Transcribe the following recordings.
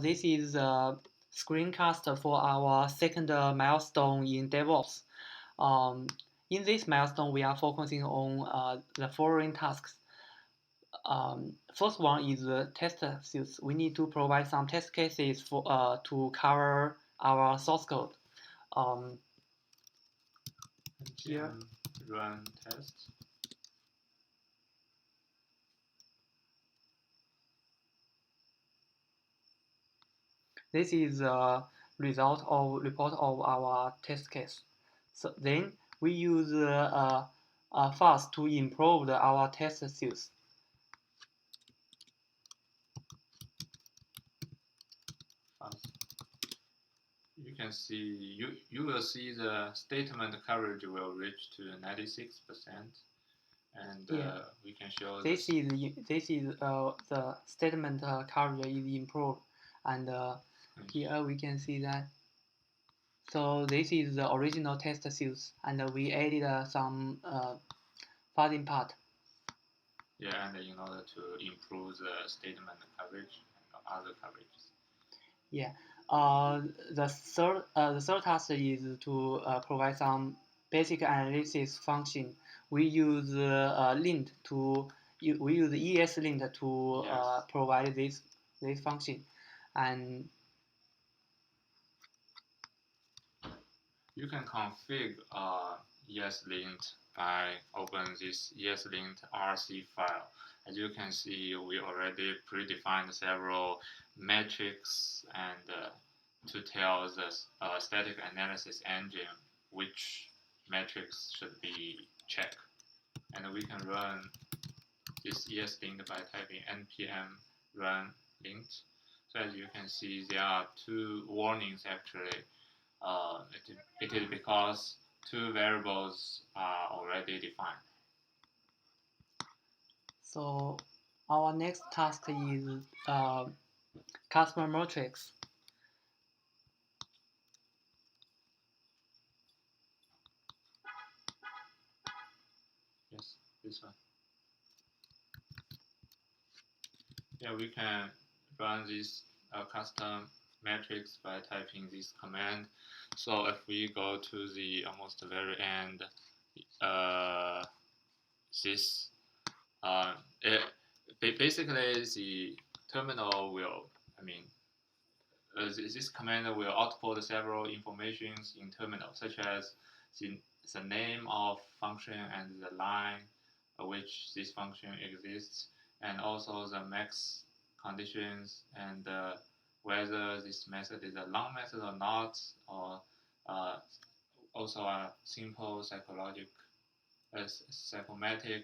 This is a screencast for our second milestone in DevOps. Um, in this milestone, we are focusing on the following tasks. First one is test suits. We need to provide some test cases for to cover our source code. Um, here, run test. this is a result of report of our test case. So then we use fast to improve our test suits. You can see you will see the statement coverage will reach to 96%, and we can show this is the statement coverage is improved, and here we can see that. So this is the original test suits, and we added some fuzzing part. Yeah, and in order to improve the statement coverage and other coverages. Yeah. The third task is to provide some basic analysis function. We use lint to we use ESLint to Yes. provide this function, and you can configure ESLint by opening this ESLint RC file. As you can see, we already predefined several metrics and to tell the static analysis engine which metrics should be checked. And we can run this ESLint by typing npm run lint. So as you can see, there are two warnings actually. It is because two variables are already defined. so our next task is customer metrics. Yes, this one. Yeah, we can run this custom metrics by typing this command. So if we go to the almost very end, this basically the terminal will, this command will output several informations in terminal, such as the name of function and the line which this function exists, and also the max conditions and whether this method is a long method or not, or uh, also a simple psychometric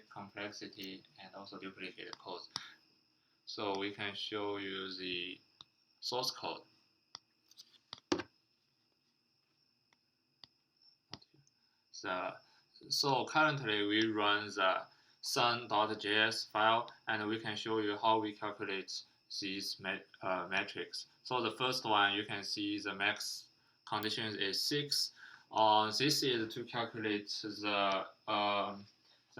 complexity and also duplicate code. So we can show you the source code. So currently we run the sun.js file, and we can show you how we calculate these metrics. So the first one, you can see the max condition is 6. This is to calculate the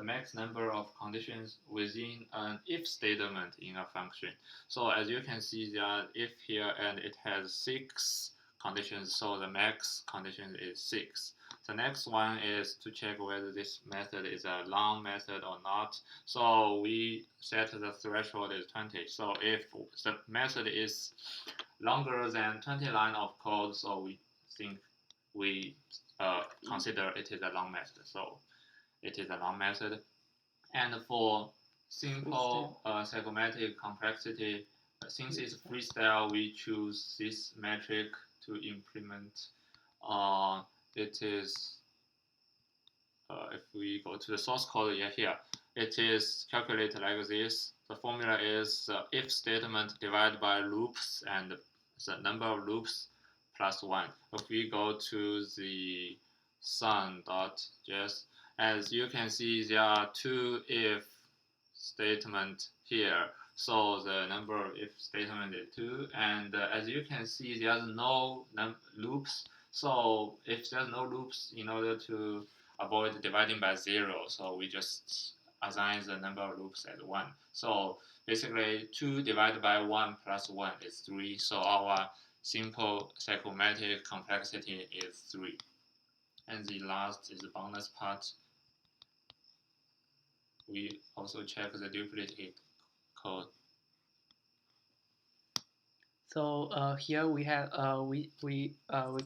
max number of conditions within an if statement in a function. So as you can see, there are if here, and it has 6 conditions, so the max condition is 6. The next one is to check whether this method is a long method or not. So we set the threshold is 20. So if the method is longer than 20 lines of code, so we think we consider it is a long method. So it is a long method. And for simple psychometric complexity, since it's freestyle, we choose this metric to implement. It is, if we go to the source code here, it is calculated like this. The formula is the if statement divided by loops and the number of loops plus 1. If we go to the sun.js, as you can see, there are two if statements here. So the number of if statement is 2, and as you can see, there's no loops. So if there's no loops, in order to avoid dividing by 0, so we just assign the number of loops as 1. So basically 2 divided by 1 plus 1 is 3. So our simple psychometric complexity is 3. And the last is the bonus part. We also check the duplicate code. So here we have we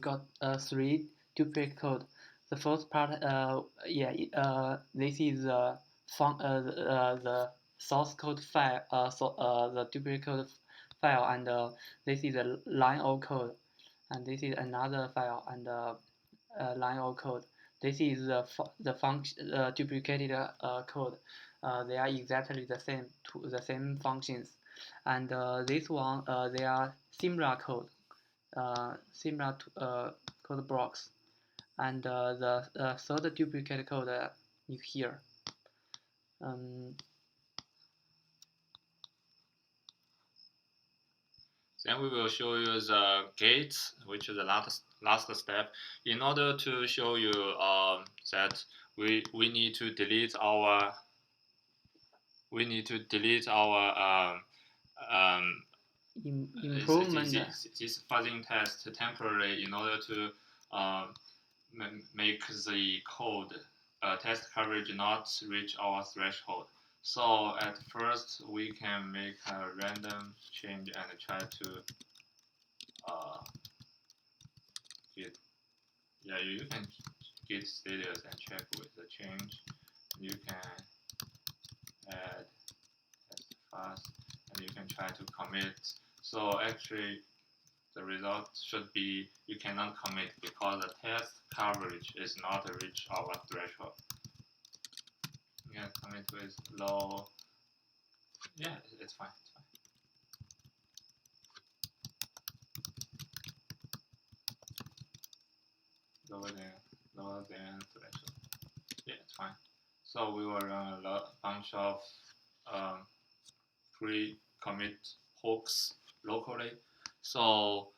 got 3 duplicate code. The first part, this is the source code file, the duplicate code file, and this is a line of code, and this is another file and line of code. This is the function duplicated code. They are exactly the same to the same functions, and this one they are similar code, similar to code blocks, and the third duplicate code is here. Then we will show you the gate, which is the last step. In order to show you that we need to delete our improvement. This fuzzing test temporarily in order to make the code test coverage not reach our threshold. So at first we can make a random change and try to get, you can git status and check with the change. You can add test fast and you can try to commit. So actually the result should be you cannot commit because the test coverage is not reach our threshold. Yeah, commit with low. Yeah, it's fine. It's fine. Lower than threshold. Yeah, it's fine. So we will run a bunch of pre-commit hooks locally. So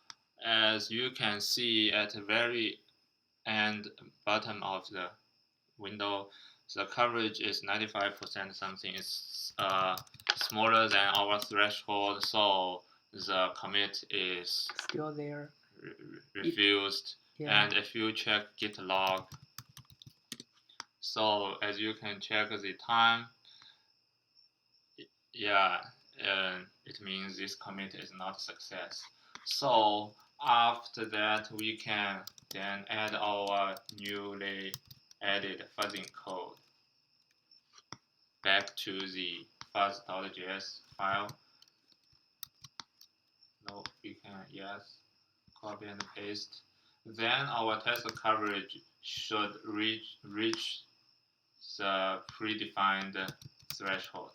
as you can see at the very end bottom of the window, the coverage is 95% something. It's smaller than our threshold, so the commit is still there. Refused. Yeah. And if you check git log, so as you can check the time, yeah, it means this commit is not a success. So after that, we can then add our newly added fuzzing code back to the fuzz.js file. No, we can, yes, copy and paste. Then our test coverage should reach the predefined threshold.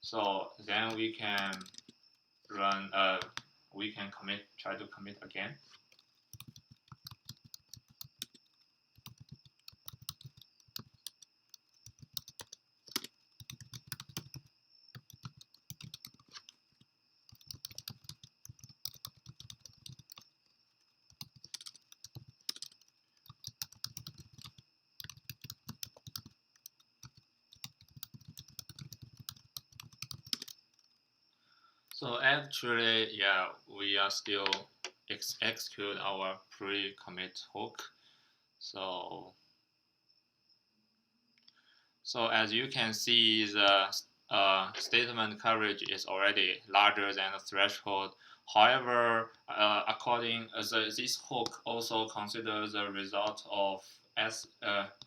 So then we can run, we can try to commit again. So actually, yeah, we are still execute our pre-commit hook. So as you can see, the statement coverage is already larger than the threshold. However, according this hook also considers the result of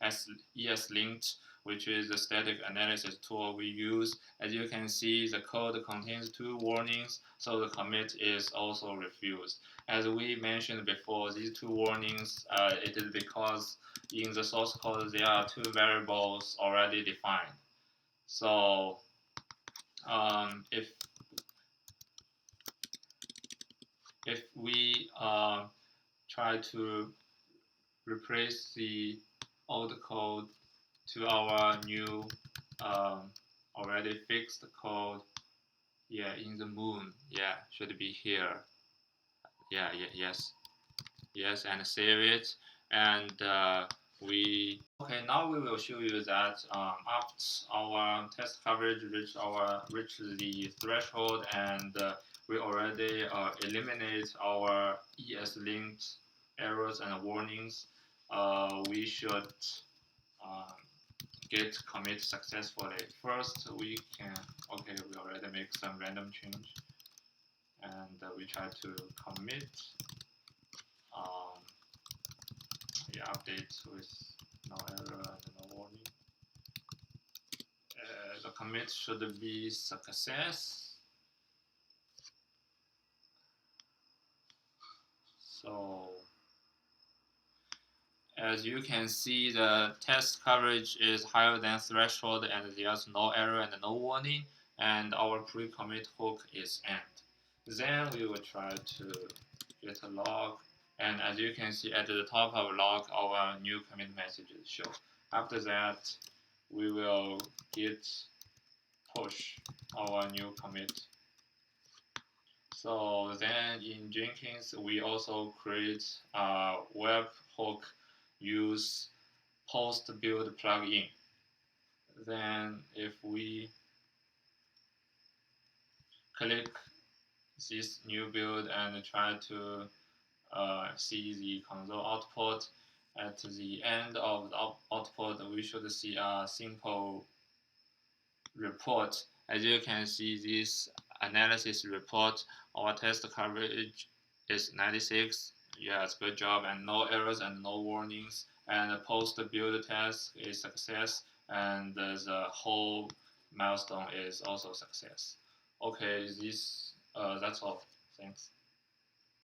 ESLint, which is the static analysis tool we use. As you can see, the code contains 2 warnings, so the commit is also refused. As we mentioned before, these 2 warnings, it is because in the source code there are 2 variables already defined. So if we try to replace the old code to our new already fixed code, yeah, in the moon, yeah, should be here. Yeah, yes, and save it, and now we will show you that after our test coverage reach the threshold, and we already eliminate our ES linked errors and warnings. We should uh, get commit successfully. First, we already make some random change, and we try to commit um, the update with no error and no warning. The commit should be success. So as you can see, the test coverage is higher than threshold, and there's no error and no warning, and our pre-commit hook is end. Then we will try to get a log, and as you can see at the top of log, our new commit messages show. After that, we will git push our new commit. So then in Jenkins, we also create a webhook use post build plugin. Then if we click this new build and try to see the console output, at the end of the output, we should see a simple report. As you can see, this analysis report, our test coverage is 96. Yes, good job, and no errors and no warnings. And the post build test is success, and the whole milestone is also success. Okay, that's all. Thanks.